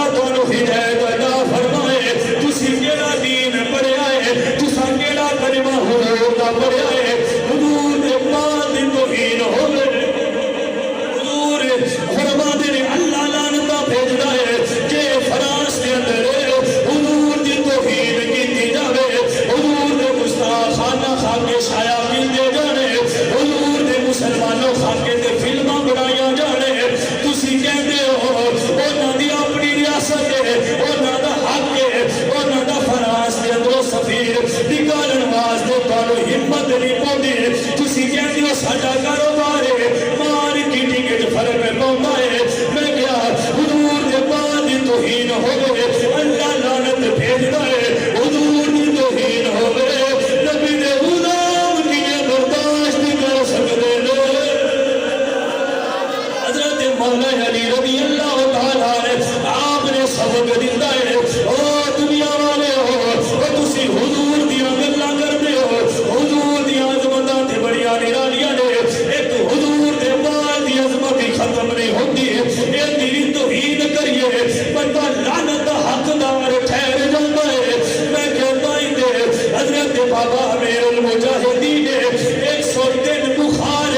تانوں ہدایت عطا فرمائے تسی کیڑا دین پڑھیا ہے تساں کیڑا کلمہ حضور دا پڑھیا ہے حضور دے پاک دی توہین ہوے حضور فرماتے نے اللہ لعنتاں بھیجدا ہے کہ فرانس دے اندر حضور دی توہین کیتی جاوے حضور دے گستاخانہ خاکے شایا کیتے جانے حضور دے مسلمانوں خاکے تے فلماں بنائیاں جانے تسی کہندے ہو انہاں دی اپنی ریاست ہے انہاں دا حق ہے انہاں دا فرانس دے اندر سفیر نکالن واسطے تانوں ہمت نہیں پوندی تسی کہندے ہو ساڈا کاروبار ہے مارکیٹنگ وچ فرق پوندا ہے میں کیا حضور دے پاک دی توہین ہوے اللہ لعنت بھیجدا ہے حضور دی توہین ہوے نبی دے غلام کیویں برداشت کر سکدے نے حضرت مولا علی رضی اللہ تعالیٰ نے آپ نے سبق دیتا ہے او دنیا والے ہو تسی حضور دیاں گلاں کردے ہو حضور دیاں عظمتاں تے بڑیاں نرانیاں نے ایک حضور دے پاک دی عظمت ہی ختم نہیں ہوندی اے دی توہین کریے بندہ لعنت دا حقدار ٹھہر جاندا ہے میں کہتا ہی دے حضرت بابا امیر المجاہدین 103 بخار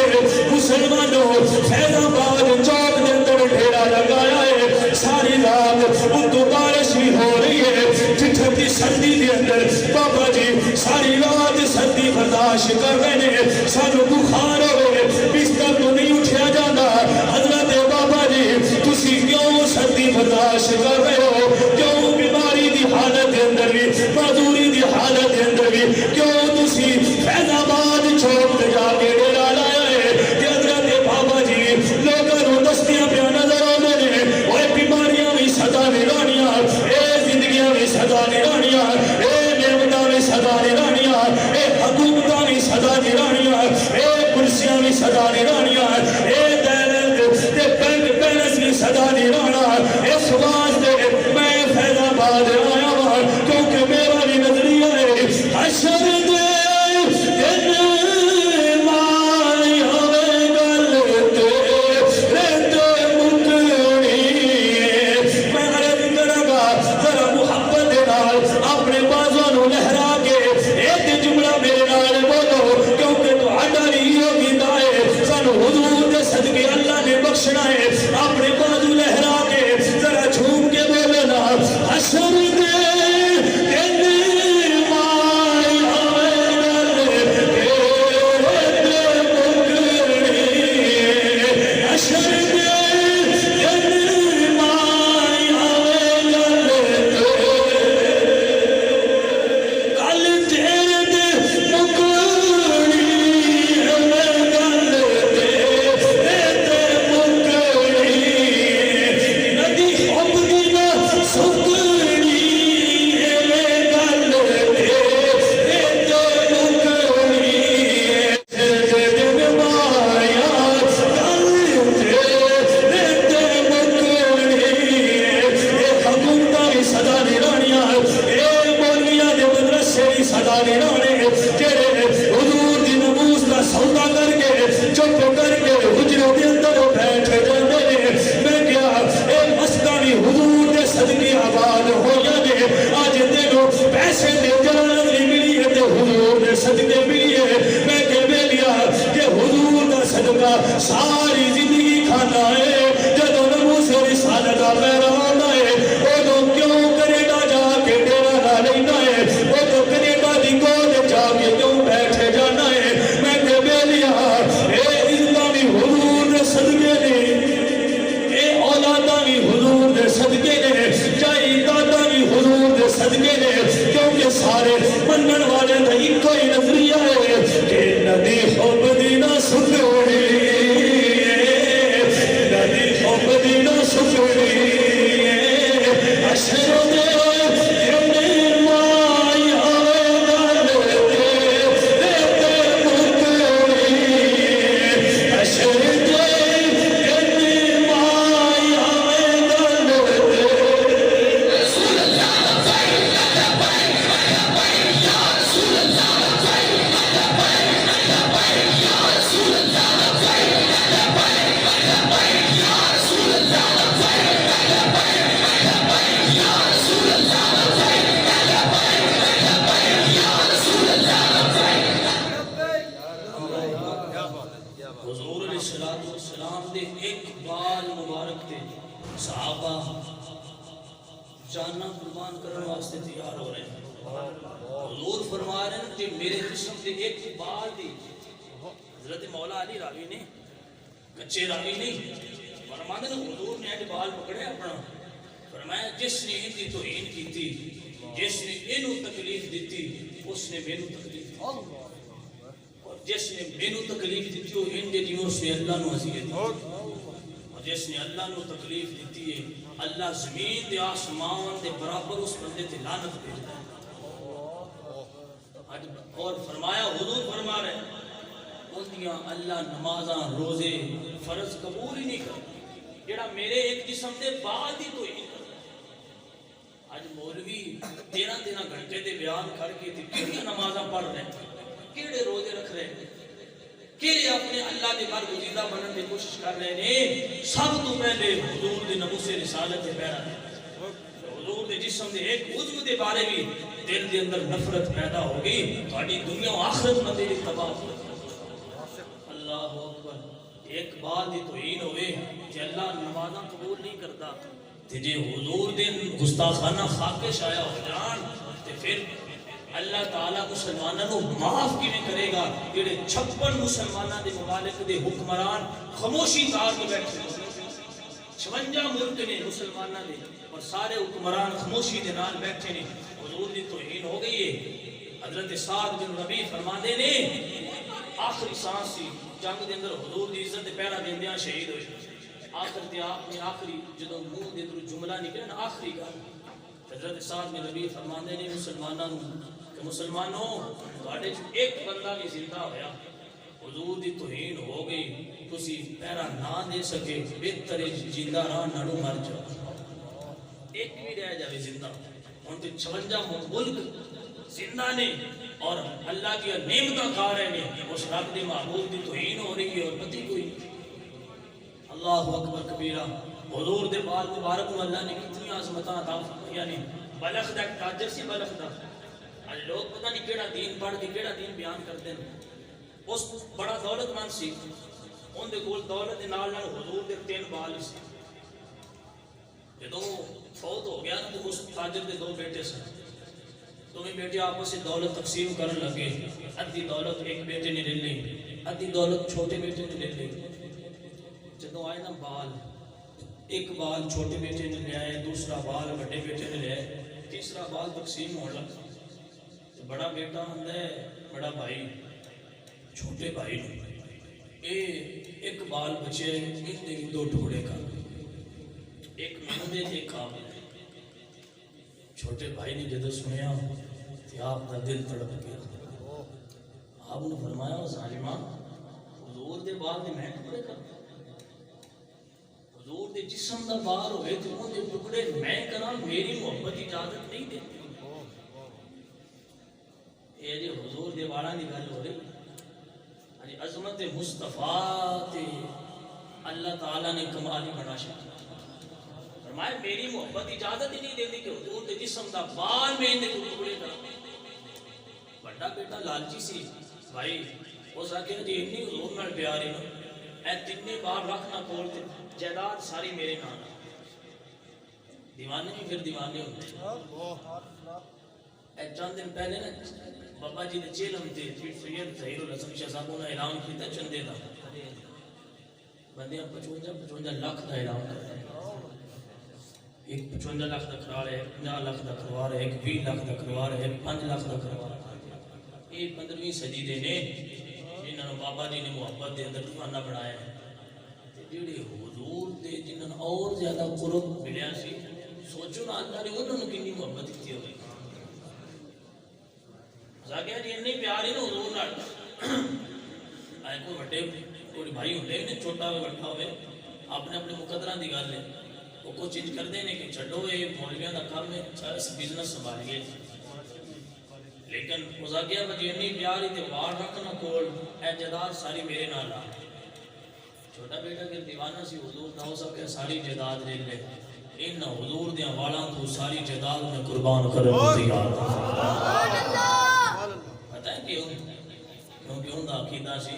مسلمانوں فیض آباد چوک دے اندر ڈھیرا لگایا ہے ساری رات اردو بارش بھی ہو رہی ہے ٹھٹھر دی سردی دے اندر بابا جی ساری رات سردی برداشت کر رہے ہیں سانو بخار ہوئے بستر تو نہیں اٹھیا جانا حضرت بابا جی تسی کیوں سردی برداشت کر رہے ہو کیوں بیماری دی حالت دے اندر بھی معذوری دی حالت دے اندر بھی کیوں تسی فیض آباد چوک تے جا کے ڈیرا لایا ہے کہ حضرت بابا جی لوگوں نوں دستیاں پیا نظر آندے نے اوے بیماریاں بھی سدا نہیں رہنیاں اے زندگیاں بھی سدا نہیں رہنیاں اے نعمتاں بھی سدا نہیں رہنیاں اے حکومتاں بھی سدا نہیں رہنیاں اے کرسیاں بھی سدا نہیں رہنیاں اے دولت تے بینک بیلنس بھی سدا نہیں رہنا اس واسطے میں فیض آباد آیا ہوں کیونکہ میرا بھی نظریہ ہے حشر دے حضور صحابہ جانا قربان کرنے واسطے تیار ہو رہے ہیں. حضور فرما رہے ہیں کہ میرے جسم سے ایک بال دی. حضرت مولا علی راوی نے کچے راوی نہیں فرماتے ہیں حضور نے ایک بال پکڑے اپنا فرمایا جس نے ان کی توہین کی تھی جس نے انہوں تکلیف دیتی اس نے مینوں تکلیف دی اور جس نے مینوں تکلیف دیتی وہ ان دے دیوں سے اللہ نو اذیت دی اور جس نے اللہ نو تکلیف دیتی ہے اللہ زمین دے آسمان دے برابر اس بندے تے لعنت بھیجدا ہے. اور فرمایا حضور فرما رہے ہیں اندیاں اللہ نمازاں روزے فرض قبول ہی نہیں کرتا جڑا میرے ایک جسم دے بعد ہی تو ہی نہیں کرتا. آج مولوی 13 گھنٹے دے بیان کر کے کیڑی نمازاں پڑھ رہے ہیں کیڑے روزے رکھ رہے ہیں کیڑے اپنے اللہ دے برگزیدہ بننے کی کوشش کر رہے ہیں. سب تو پہلے حضور دے ناموس رسالت دے پیرا حضور دے جسم دے ایک عضو دے بارے بھی دل دے اندر نفرت پیدا ہو گئی تہاڈی دنیا و آخرت میں تیری تباہ ہو. اللہ اکبر. ایک بات دی توہین ہوئے کہ اللہ نمازاں قبول نہیں کرتا تے جے حضور دے گستاخانہ خاکے شایا ہو جان تے پھر اللہ تعالیٰ مسلمانوں کو معاف کیویں کرے گا جڑے 56 مسلمانوں دے ممالک دے حکمران خاموشی تار کے بیٹھے 56 ملک نے مسلمانوں دے اور سارے حکمران خاموشی دے نال بیٹھے نے. حضور دی توہین ہو گئی ہے. حضرت سعد بن ربیع فرماندے نے آخری سانس سی جنگ دے اندر حضور دی عزت دے پہرا دیندیاں شہید ہوئے. آخر تے آپ نے آخری جدوں منہ دے اندر جملہ نکلے نا آخری گل حضرت سعد بن ربیع فرماندے نے مسلماناں کہ مسلمانوں تہاڈے چ ایک بندہ بھی زندہ ہویا حضور دی توہین ہو گئی تسی پہرا نہ دے سکے بہتر زندہ رہ نالوں مر جاؤ. ایک بھی رہ جاوے زندہ ہن تے 56 ملک زندہ نے اور اللہ کی نعمتاں کھا رہے ہیں اس رب دے معبود دی توہین ہو رہی ہے اور پتہ کوئی. اللہ اکبر کبیرہ. حضور دے بال مبارک کو اللہ نے کتنی عظمتاں عطا فرمائیاں نے. بلخ دا تاجر سی بلخ دا اج لوگ پتہ نہیں کیڑا دین پڑھ کے کیڑا دین بیان کرتے ہیں. اس بڑا دولت مند سی ان دے کول دولت دے نال نال حضور دے 3 بال سی. جدوں فوت ہو گیا تو اس تاجر دے 2 بیٹے سن. تمہیں بیٹے آپس سے دولت تقسیم کرنے لگے. ادھی دولت ایک بیٹے نے لے لی ادھی دولت چھوٹے بیٹے نے لے لی. جدوں آئے نا بال ایک بال چھوٹے بیٹے نے لے آئے دوسرا بال بڑے بیٹے نے لے آئے تیسرا بال تقسیم ہونے لگا. بڑا بیٹا آندا ہے بڑا بھائی چھوٹے بھائی اے ایک بال بچے ان دے 2 ٹکڑے کر ایک مینوں دے ایک آپ دے. چھوٹے بھائی نے جدو سنیا کہ آپ کا دل تڑپ گیا. آپ نے فرمایا ظالمہ حضور دے بال دے میں ٹکڑے کر حضور دے جسم دا بال ہوئے تو ان دے ٹکڑے میں کرا میری محبت اجازت نہیں دیتی. یہ جو حضور دے والا دی گل ہو رہی عظمت مصطفیٰ تے اللہ تعالیٰ نے کمال ہی بنا شکا. فرمائے میری محبت اجازت ہی نہیں دیتی کہ حضور دے جسم دا بال میں اندے ٹکڑے کر. بڑا بیٹا لالچی سی بھائی اس آکھیا جی اتنی حضور نال پیار ہے اے 3 بال رکھنا کول تے جائیداد ساری میرے نال. دیوانے بھی پھر دیوانے ہوتے. اے چند دن پہلے نا بابا جی نے چیلم تے سید ظہیر الحسن شاہ صاحب نے اعلان کیتا چندے دا بندے 55 لاکھ دا اعلان کرتا. ایک 55 لاکھ دا کروا رہے 50 لاکھ دا کروا رہے ایک 20 لاکھ دا کروا رہے 5 لاکھ دا کروا رہے. یہ 15ویں صدی دے نے جنہاں بابا جی نے محبت دے اندر دیوانہ بنایا ہے. جڑے حضور دے جنہاں اور زیادہ قرب ملیا سی سوچو نا اللہ نے انہوں نے کتنی محبت دیتی ہوئی. کہ جی نہیں پیار ہی نا حضور نال. کوئی بڑے کوئی بھائی ہوتے ہیں چھوٹا ہوئے بڑا ہوئے اپنے اپنے مقدرہ دی گل ہے وہ کچھ چیز کر دیں کہ چھڑو یہ مولویاں دا کام ہے اس بزنس سنبھالیے. لیکن مزاقیہ بجی نہیں پیار ہی تے وار رکھنا کول اے جائیداد ساری میرے نال آ. چھوٹا بیٹا کہ دیوانہ سی حضور نہ ہو سکے ساری جائیداد لے لے ان حضور دیاں والاں تو ساری جائیداد میں قربان کرنے کو تیار. پتہ ہے کیوں؟ کیونکہ ان کا عقیدہ سی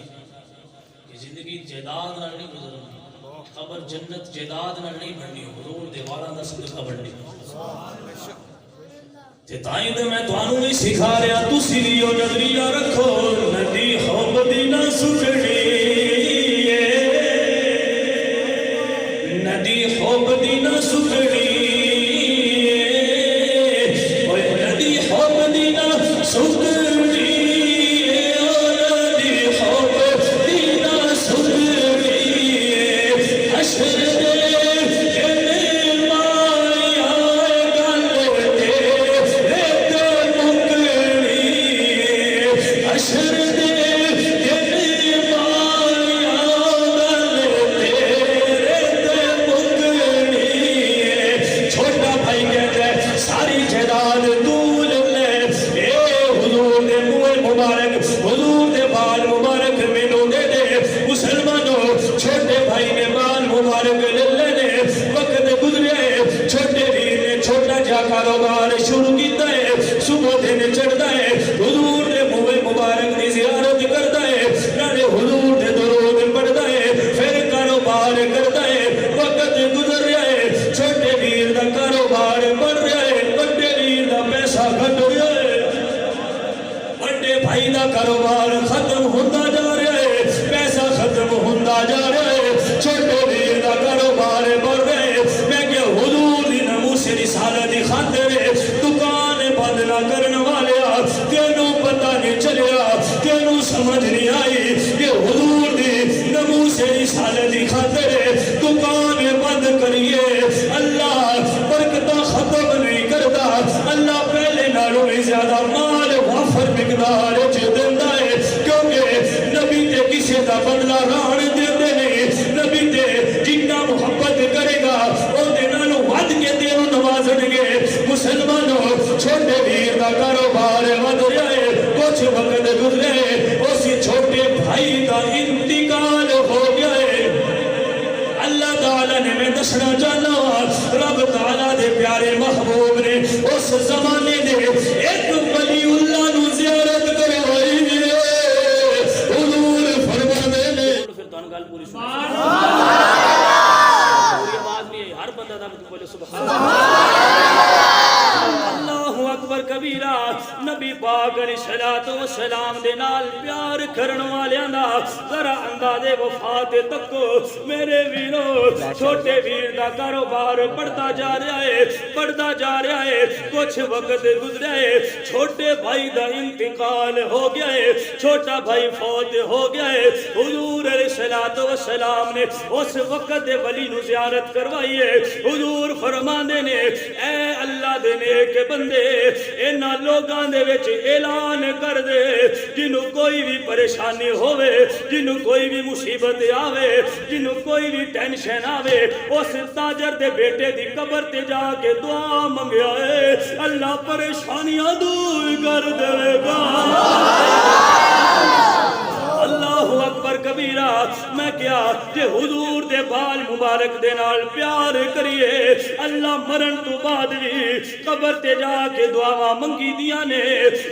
کہ زندگی جائیداد نال نہیں گزرنی خبر جنت جداد نال نہیں بننی حضور دے والاں دا صدقہ بننی تے تائیں تے میں تانوں بھی سکھا رہا تسی بھی او نظریہ رکھو ندی حب دی نہ سکڑی ندی حب دی نہ سکڑی اوے ندی حب دی نہ سکڑی کاروبار شروع کیتا ہے صبح دن چڑھتا ہے حضور دے منہ مبارک دی زیارت کرتا ہے نالے حضور دے درود پڑھتا ہے پھر کاروبار کرتا ہے وقت گزر رہا ہے چھوٹے ویر دا کاروبار بڑھ رہا ہے بڑے ویر دا پیسہ گھٹ رہا ہے بڑے بھائی دا کاروبار ختم ہوندا جا رہا ہے پیسہ ختم ہوندا جا رہا ہے چھوٹے ویر دا کاروبار بڑھ رہا ہے میں کہ حضور دی ناموس رسالت دی خاطر دکان بند نہ کرنے والے تینوں پتہ نہیں چلیا تینوں سمجھ نہیں آئی کہ حضور دی ناموس رسالت دی خاطر دکان بند کریے اللہ برکتہ ختم نہیں کرتا اللہ پہلے نالوں میں زیادہ مال وافر مقدار دیندا ہے کیونکہ نبی تے کسی دا بدلہ ران دیندے نہیں نبی تے جتنا محبت کرے گا او دے نالوں ود کے تینوں نوازن گے مسلمانوں چھوٹے ویر دا کاروبار ود رہا ہے کچھ وقت گزرے اسی چھوٹے بھائی کا انتقال ہو گیا ہے اللہ تعالیٰ نے میں دسنا چاہنا رب تعالیٰ دے پیارے محبوب نے اس زمانے دے ایک ولی اللہ نو زیارت کروائی حضور فرماندے نے پھر تو گل پوری سنو پوری آواز نہیں ہے ہر بندہ دا بولے سبحان اللہ اکبر کبیرہ نبی پاک علیہ السلام دے نال پیار کرن والیاں دا ذرا اندازے وفات تک میرے ویرو چھوٹے ویر دا کاروبار بڑھتا جا رہا ہے کچھ وقت گزرا ہے چھوٹے بھائی دا انتقال ہو گیا ہے چھوٹا بھائی فوت ہو گیا ہے حضور علیہ السلام نے اس وقت دے ولی نو زیارت کروائی ہے حضور فرماندے نے اے اللہ دے نیک بندے انہاں لوگاں دے وچ اعلان کر دے جنوں کوئی بھی پریشانی ہوئے جنوں کوئی بھی مصیبت آوے جنوں کوئی بھی ٹینشن آوے اس تاجر دے بیٹے دی قبر تے جا کے دعا منگیا ہے اللہ پریشانیاں دور کر دے گا اللہ اکبر کبیرہ میں کیا کہ حضور دے بال مبارک دے نال پیار کریے اللہ مرن تو بعد بھی قبر تے جا کے دعاواں منگی دیاں نے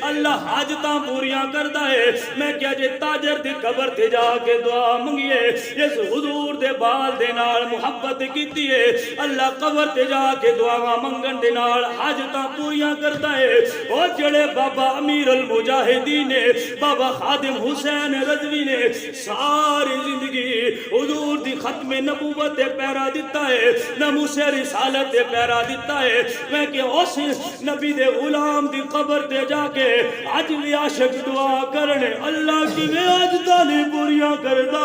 اللہ حاجتاں پوریاں کردا ہے میں کیا جے تاجر دی قبر تے جا کے دعا منگیے اس حضور دے بال دے نال محبت کیتی ہے اللہ قبر تے جا کے دعاواں منگن دے نال حاجتاں پوریاں کردا ہے او جڑے بابا امیر المجاہدین نے بابا خادم حسین رضوی نے ساری زندگی حضور دی ختم نبوت تے پیرا دیتا ہے ناموس رسالت تے پیرا دیتا ہے میں کہ اس نبی دے غلام دی قبر تے جا کے اج بھی عاشق دعا کرنے اللہ کی میں اج تانے پوریاں کردا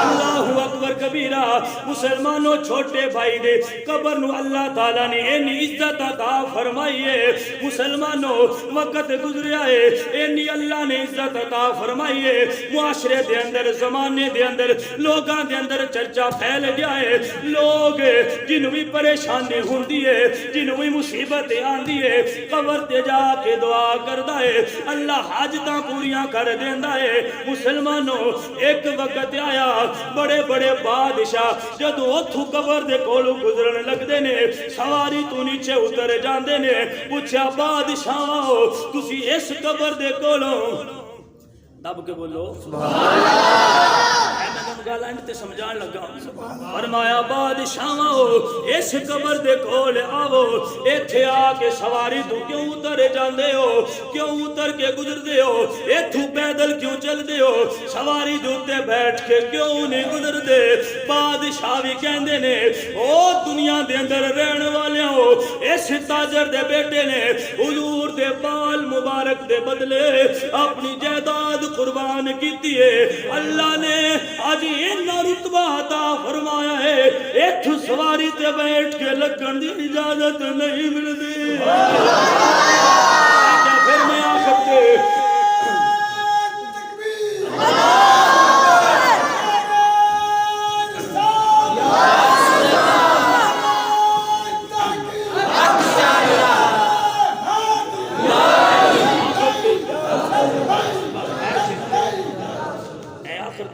اللہ اکبر کبیرہ مسلمانوں چھوٹے بھائی دے قبر نو اللہ تعالیٰ نے اینی عزت عطا فرمائی ہے مسلمانوں وقت گزریا ہے اینی اللہ نے عزت عطا فرمائی ہے معاشرے دے اندر زمانے دے اندر لوگاں دے اندر چرچا پھیل گیا ہے لوگ جنوں بھی پریشانی ہوندی ہے جنوں بھی مصیبت آندی ہے قبر تے جا کے دعا کردا ہے اللہ حاجتاں پوریاں کر دیندا ہے مسلمانوں ایک وقت آیا بڑے بڑے بادشاہ جدو اتھو قبر دے کولو گزرن لگ دے نے سواری تو نیچے اتر جاندے نے پوچھا بادشاہ تسی اس قبر دے کولو دب کے بولو سبحان اللہ گل اینڈ تے سمجھان لگا فرمایا بادشاہو اس قبر دے کول آو ایتھے آ کے سواری تو کیوں اتر جاندے ہو کیوں اتر کے گزردے ہو ایتھوں پیدل کیوں چل دے ہو سواری دے تے بیٹھ کے کیوں نہیں گزر دے بادشاہ بھی کہندے نے او دنیا دے اندر رہن والے ہو اس تاجر دے بیٹے نے حضور دے بال مبارک دے بدلے اپنی جائیداد قربان کیتی ہے اللہ نے آج اتنا رتبہ عطا فرمایا ہے ایتھوں سواری تے بیٹھ کے لگن دی اجازت نہیں ملتی کیا پھر میں آخر کے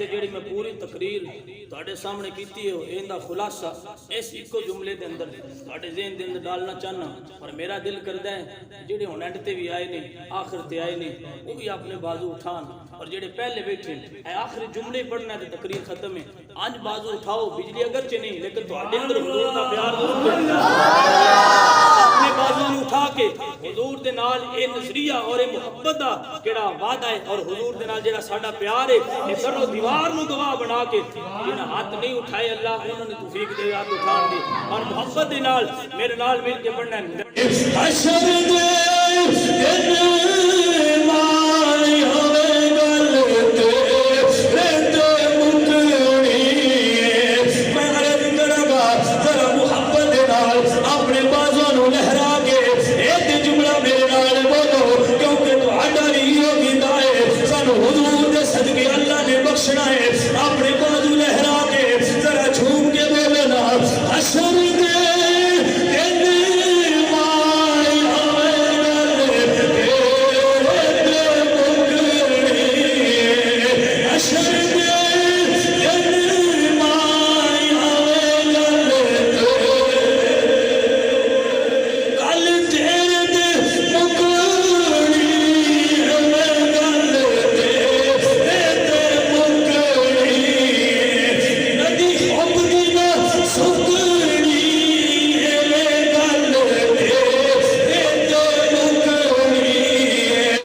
جیڑی میں پوری تقریر تواڈے سامنے کیتی ہے ایندا خلاصہ اس ایکو جملے دے اندر تواڈے ذہن دے اندر ڈالنا چاہنا اور میرا دل کردا ہے جیڑے ہن اینڈ تے بھی آئے نے آخر تے آئے نے وہ بھی اپنے بازو اٹھان اور جیڑے پہلے بیٹھے اے آخری جملے پڑھنا تے تقریر ختم ہے آج بازو اٹھاؤ بجلی اگرچہ نہیں لیکن تواڈے اندر حضور دا پیار ضرور ہے اپنے بازو نوں اٹھا کے حضور دے نال اے نظریہ اور اے محبت دا کیڑا وعدہ ہے اور حضور دے نال جیڑا ساڈا پیار ہے اے سر دیوار نو گواہ بنا کے جنہاں ہاتھ نہیں اٹھائے اللہ انہوں نے توفیق دے ہاتھ اٹھان دی اور محبت دے نال میرے نال مل کے پڑھنا ہے